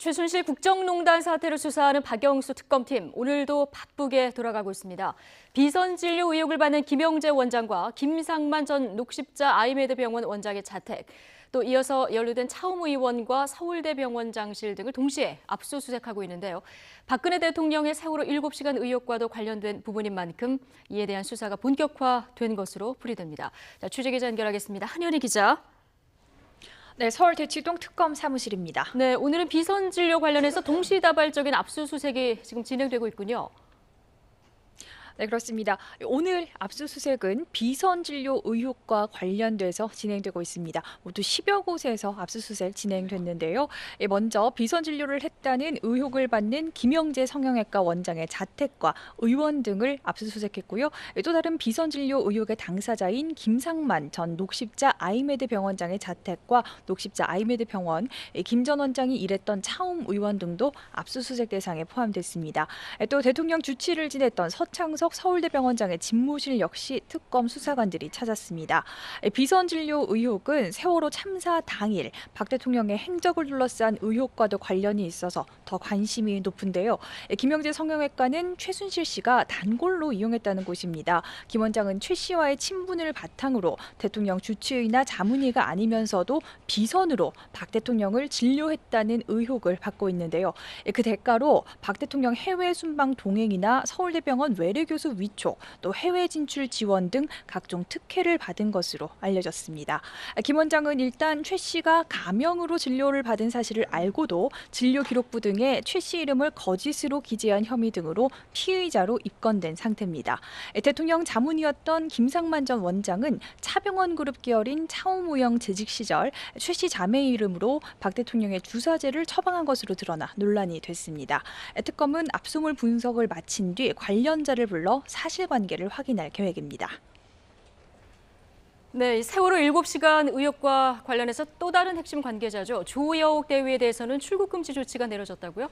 최순실 국정농단 사태를 수사하는 박영수 특검팀, 오늘도 바쁘게 돌아가고 있습니다. 비선진료 의혹을 받는 김영재 원장과 김상만 전 녹십자 아이메드 병원 원장의 자택, 또 이어서 연루된 차움 의원과 서울대 병원장실 등을 동시에 압수수색하고 있는데요. 박근혜 대통령의 세월호 7시간 의혹과도 관련된 부분인 만큼 이에 대한 수사가 본격화된 것으로 풀이됩니다. 취재기자 연결하겠습니다. 한현희 기자. 네, 서울 대치동 특검 사무실입니다. 네, 오늘은 비선진료 관련해서 동시다발적인 압수수색이 지금 진행되고 있군요. 네, 그렇습니다. 오늘 압수수색은 비선진료 의혹과 관련돼서 진행되고 있습니다. 모두 10여 곳에서 압수수색 진행됐는데요. 먼저 비선진료를 했다는 의혹을 받는 김영재 성형외과 원장의 자택과 의원 등을 압수수색했고요. 또 다른 비선진료 의혹의 당사자인 김상만 전 녹십자 아이메드 병원장의 자택과 녹십자 아이메드 병원, 김 전 원장이 일했던 차움 의원 등도 압수수색 대상에 포함됐습니다. 또 대통령 주치를 지냈던 서창석 서울대병원장의 집무실 역시 특검 수사관들이 찾았습니다. 비선진료 의혹은 세월호 참사 당일 박 대통령의 행적을 둘러싼 의혹과도 관련이 있어서 더 관심이 높은데요. 김영재 성형외과는 최순실 씨가 단골로 이용했다는 곳입니다. 김 원장은 최 씨와의 친분을 바탕으로 대통령 주치의나 자문의가 아니면서도 비선으로 박 대통령을 진료했다는 의혹을 받고 있는데요. 그 대가로 박 대통령 해외 순방 동행이나 서울대병원 외래교수 위촉, 또 해외 진출 지원 등 각종 특혜를 받은 것으로 알려졌습니다. 김 원장은 일단 최 씨가 가명으로 진료를 받은 사실을 알고도 진료 기록부 등에 최 씨 이름을 거짓으로 기재한 혐의 등으로 피의자로 입건된 상태입니다. 대통령 자문이었던 김상만 전 원장은 차병원 그룹 계열인 차움의형 재직 시절 최 씨 자매 이름으로 박 대통령의 주사제를 처방한 것으로 드러나 논란이 됐습니다. 특검은 압수물 분석을 마친 뒤 관련자를 불러 사실관계를 확인할 계획입니다. 네, 세월호 7시간 의혹과 관련해서 또 다른 핵심 관계자죠. 조여옥 대위에 대해서는 출국 금지 조치가 내려졌다고요?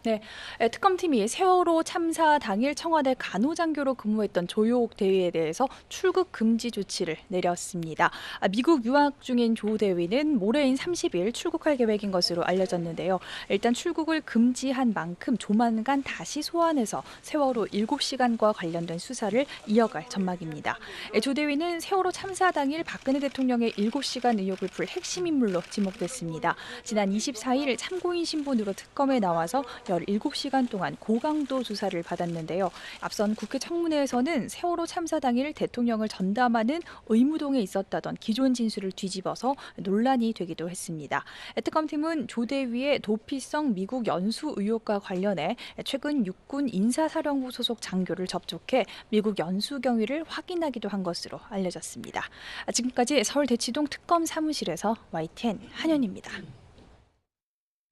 네, 특검팀이 세월호 참사 당일 청와대 간호장교로 근무했던 조여옥 대위에 대해서 출국 금지 조치를 내렸습니다. 미국 유학 중인 조 대위는 모레인 30일 출국할 계획인 것으로 알려졌는데요. 일단 출국을 금지한 만큼 조만간 다시 소환해서 세월호 7시간과 관련된 수사를 이어갈 전망입니다. 조 대위는 세월호 참사 당일 박근혜 대통령의 7시간 의혹을 풀 핵심 인물로 지목됐습니다. 지난 24일 참고인 신분으로 특검에 나와서 17시간 동안 고강도 조사를 받았는데요. 앞선 국회 청문회에서는 세월호 참사 당일 대통령을 전담하는 의무동에 있었다던 기존 진술을 뒤집어서 논란이 되기도 했습니다. 특검팀은 조 대위의 도피성 미국 연수 의혹과 관련해 최근 육군 인사사령부 소속 장교를 접촉해 미국 연수 경위를 확인하기도 한 것으로 알려졌습니다. 지금까지 서울 대치동 특검 사무실에서 YTN 한현입니다.